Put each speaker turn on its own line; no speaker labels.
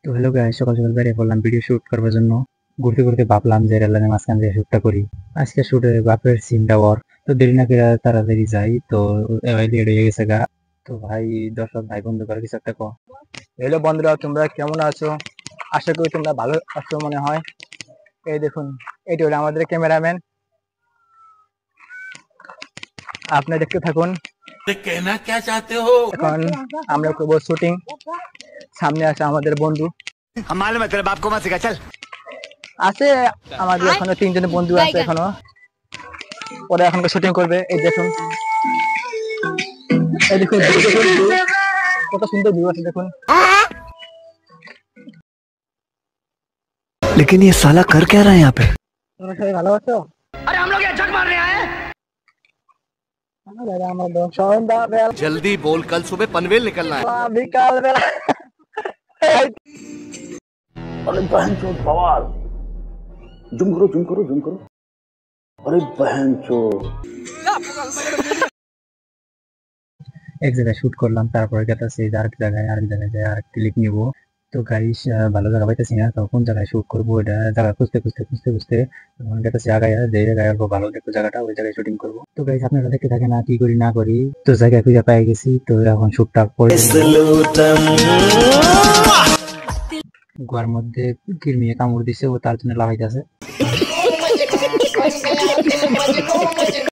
তো hello guys, সকাল সকাল বেরিয়ে পড়লাম ভিডিও শুট করার জন্য। ঘুরতে ঘুরতে ভাবলাম যে রেললাইনের মাঝখান দিয়ে শুটটা করি। আজকে শুটে বাপের সিনটা ওর, তো দেরি না করে তাড়াতাড়ি যাই। তো এবার লেট হয়ে গেছে গা। তো ভাই, দর্শক ভাই বন্ধু করে কিছু একটা কো।
হ্যালো বন্ধুরা, তোমরা কেমন আছো? আশা করি তোমরা ভালো আছো মনে হয়। এই দেখুন, এটি হলো আমাদের ক্যামেরাম্যান। আপনি দেখতে থাকুন। এখন আমরা করবো শুটিং। সামনে আছে আমাদের বন্ধু আছে, আমাদের এখনো 3 জন বন্ধু আছে এখনো। ওরা এখন শুটিং করবে। এই দেখুন, এই দেখুন কত সুন্দর ভিউ আছে দেখুন।
लेकिन ये साला कर क्या रहा है यहाँ पे?
তোমরা সবাই ভালো আছো? আরে हम लोग यहाँ झक मारने आए हैं। আমার লোক সন্ধ্যা বেলা
जल्दी बोल, कल सुबह पनवेल निकलना है।
বিকাল বেলা।
अरे बहन चोद बवाल, जुम करो जुम करो जुम करो। अरे बहन चोद
এক জায়গায় শুট করলাম, তারপরে গেতেছি আরেক জায়গায় যাই আর ক্লিক নিবো। তো গাইস, ভালো জায়গা পাইতেছি না, তো কোন জায়গায় শুট করবো এটা জায়গা খুঁজতে তখন গেতেছি আগায়, যে জায়গায় অল্প ভালো দেখবো জায়গাটা, ওই জায়গায় শুটিং করবো। তো গাইস, আপনারা দেখতে থাকেন না কি করি না করি। তো জায়গায় খুঁজে পেয়ে গেছি, তো এখন শুটটা করে গোয়ার মধ্যে কিরমিয়ে কামড় দিছে, ও তার জন্য লাগাইতেছে।